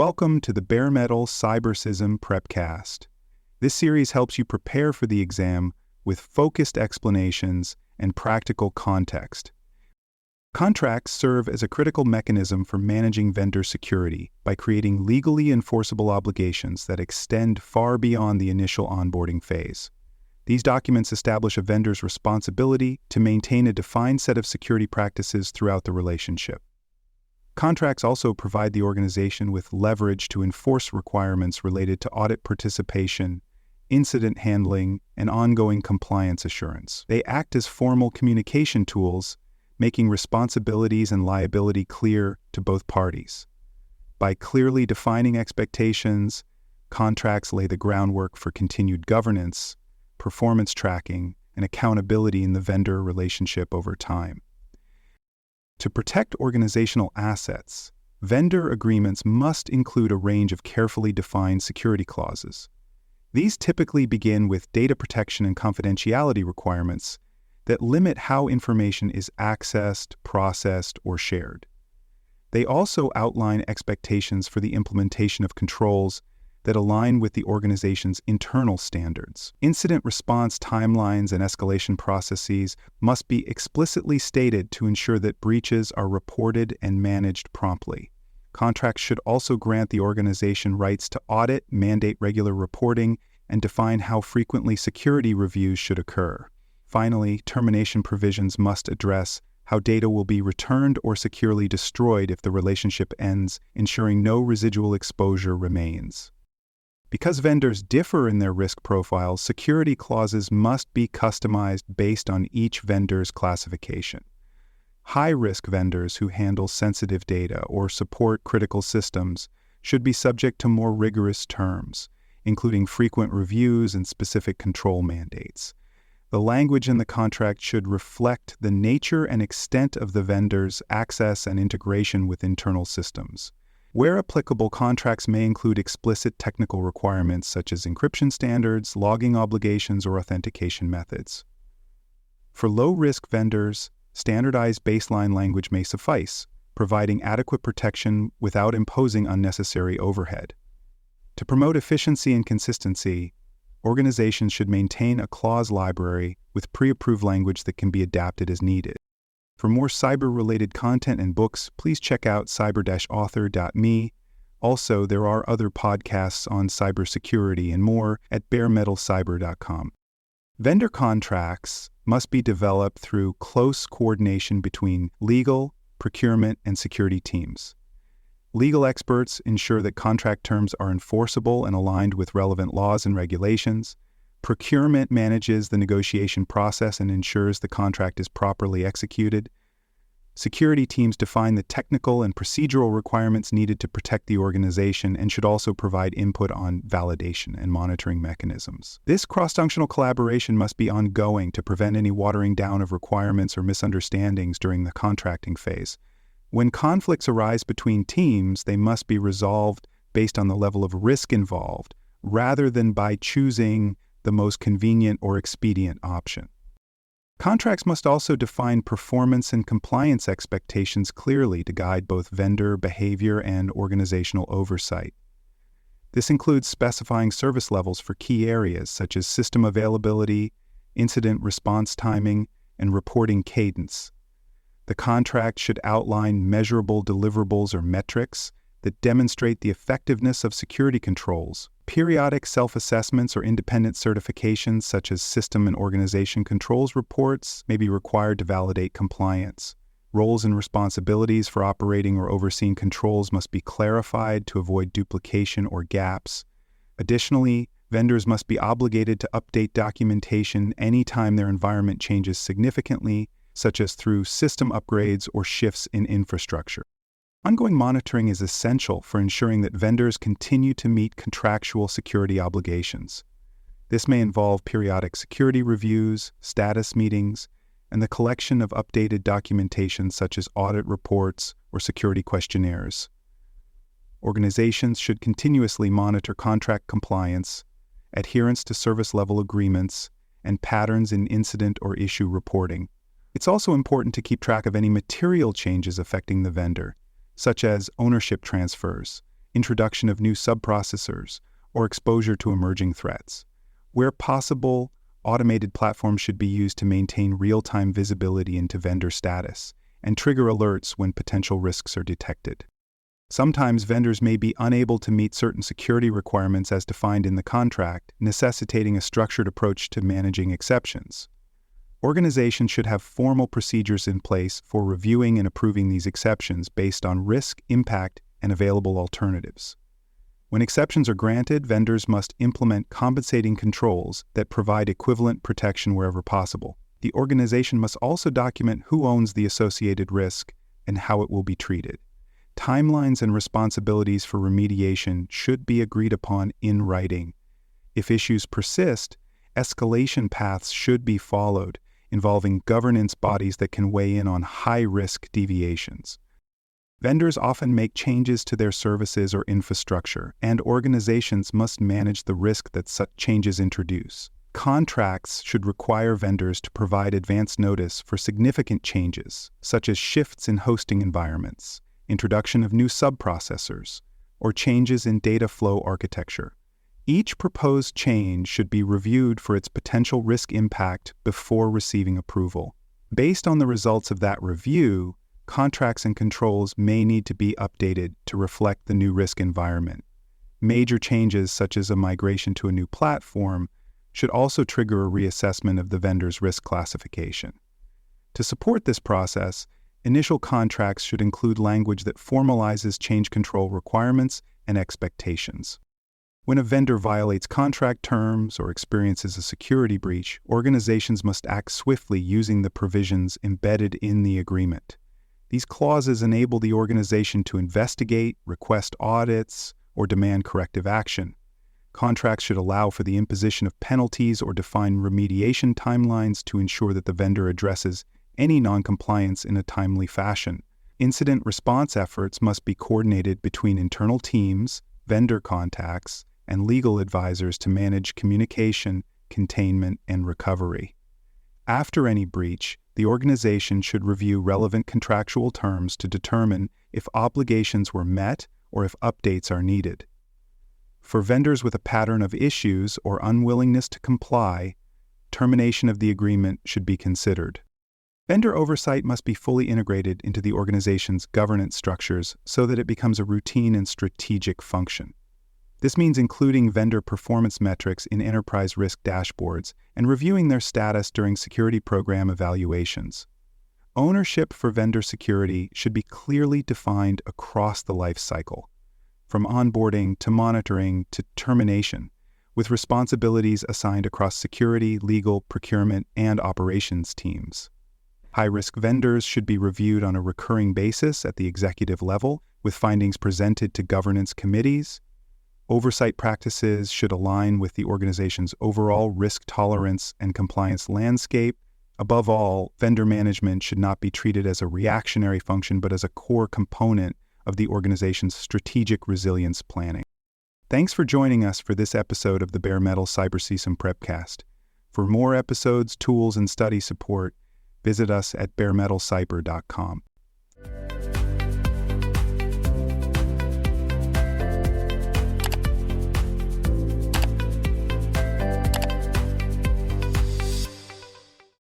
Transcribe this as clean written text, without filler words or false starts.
Welcome to the Bare Metal CyberSysm Prepcast. This series helps you prepare for the exam with focused explanations and practical context. Contracts serve as a critical mechanism for managing vendor security by creating legally enforceable obligations that extend far beyond the initial onboarding phase. These documents establish a vendor's responsibility to maintain a defined set of security practices throughout the relationship. Contracts also provide the organization with leverage to enforce requirements related to audit participation, incident handling, and ongoing compliance assurance. They act as formal communication tools, making responsibilities and liability clear to both parties. By clearly defining expectations, contracts lay the groundwork for continued governance, performance tracking, and accountability in the vendor relationship over time. To protect organizational assets, vendor agreements must include a range of carefully defined security clauses. These typically begin with data protection and confidentiality requirements that limit how information is accessed, processed, or shared. They also outline expectations for the implementation of controls that align with the organization's internal standards. Incident response timelines and escalation processes must be explicitly stated to ensure that breaches are reported and managed promptly. Contracts should also grant the organization rights to audit, mandate regular reporting, and define how frequently security reviews should occur. Finally, termination provisions must address how data will be returned or securely destroyed if the relationship ends, ensuring no residual exposure remains. Because vendors differ in their risk profiles, security clauses must be customized based on each vendor's classification. High-risk vendors who handle sensitive data or support critical systems should be subject to more rigorous terms, including frequent reviews and specific control mandates. The language in the contract should reflect the nature and extent of the vendor's access and integration with internal systems. Where applicable, contracts may include explicit technical requirements such as encryption standards, logging obligations, or authentication methods. For low-risk vendors, standardized baseline language may suffice, providing adequate protection without imposing unnecessary overhead. To promote efficiency and consistency, organizations should maintain a clause library with pre-approved language that can be adapted as needed. For more cyber-related content and books, please check out cyber-author.me. Also, there are other podcasts on cybersecurity and more at baremetalcyber.com. Vendor contracts must be developed through close coordination between legal, procurement, and security teams. Legal experts ensure that contract terms are enforceable and aligned with relevant laws and regulations. Procurement manages the negotiation process and ensures the contract is properly executed. Security teams define the technical and procedural requirements needed to protect the organization and should also provide input on validation and monitoring mechanisms. This cross-functional collaboration must be ongoing to prevent any watering down of requirements or misunderstandings during the contracting phase. When conflicts arise between teams, they must be resolved based on the level of risk involved, rather than by choosing the most convenient or expedient option. Contracts must also define performance and compliance expectations clearly to guide both vendor behavior and organizational oversight. This includes specifying service levels for key areas such as system availability, incident response timing, and reporting cadence. The contract should outline measurable deliverables or metrics that demonstrate the effectiveness of security controls. Periodic self-assessments or independent certifications such as system and organization controls reports may be required to validate compliance. Roles and responsibilities for operating or overseeing controls must be clarified to avoid duplication or gaps. Additionally, vendors must be obligated to update documentation anytime their environment changes significantly, such as through system upgrades or shifts in infrastructure. Ongoing monitoring is essential for ensuring that vendors continue to meet contractual security obligations. This may involve periodic security reviews, status meetings, and the collection of updated documentation such as audit reports or security questionnaires. Organizations should continuously monitor contract compliance, adherence to service-level agreements, and patterns in incident or issue reporting. It's also important to keep track of any material changes affecting the vendor, such as ownership transfers, introduction of new subprocessors, or exposure to emerging threats. Where possible, automated platforms should be used to maintain real-time visibility into vendor status and trigger alerts when potential risks are detected. Sometimes vendors may be unable to meet certain security requirements as defined in the contract, necessitating a structured approach to managing exceptions. Organizations should have formal procedures in place for reviewing and approving these exceptions based on risk, impact, and available alternatives. When exceptions are granted, vendors must implement compensating controls that provide equivalent protection wherever possible. The organization must also document who owns the associated risk and how it will be treated. Timelines and responsibilities for remediation should be agreed upon in writing. If issues persist, escalation paths should be followed, involving governance bodies that can weigh in on high-risk deviations. Vendors often make changes to their services or infrastructure, and organizations must manage the risk that such changes introduce. Contracts should require vendors to provide advance notice for significant changes, such as shifts in hosting environments, introduction of new subprocessors, or changes in data flow architecture. Each proposed change should be reviewed for its potential risk impact before receiving approval. Based on the results of that review, contracts and controls may need to be updated to reflect the new risk environment. Major changes, such as a migration to a new platform, should also trigger a reassessment of the vendor's risk classification. To support this process, initial contracts should include language that formalizes change control requirements and expectations. When a vendor violates contract terms or experiences a security breach, organizations must act swiftly using the provisions embedded in the agreement. These clauses enable the organization to investigate, request audits, or demand corrective action. Contracts should allow for the imposition of penalties or define remediation timelines to ensure that the vendor addresses any noncompliance in a timely fashion. Incident response efforts must be coordinated between internal teams, vendor contacts, and legal advisors to manage communication, containment, and recovery. After any breach, the organization should review relevant contractual terms to determine if obligations were met or if updates are needed. For vendors with a pattern of issues or unwillingness to comply, termination of the agreement should be considered. Vendor oversight must be fully integrated into the organization's governance structures so that it becomes a routine and strategic function. This means including vendor performance metrics in enterprise risk dashboards and reviewing their status during security program evaluations. Ownership for vendor security should be clearly defined across the life cycle, from onboarding to monitoring to termination, with responsibilities assigned across security, legal, procurement, and operations teams. High-risk vendors should be reviewed on a recurring basis at the executive level, with findings presented to governance committees. Oversight practices should align with the organization's overall risk tolerance and compliance landscape. Above all, vendor management should not be treated as a reactionary function but as a core component of the organization's strategic resilience planning. Thanks for joining us for this episode of the Bare Metal Cyber CISM Prepcast. For more episodes, tools, and study support, visit us at baremetalcyber.com.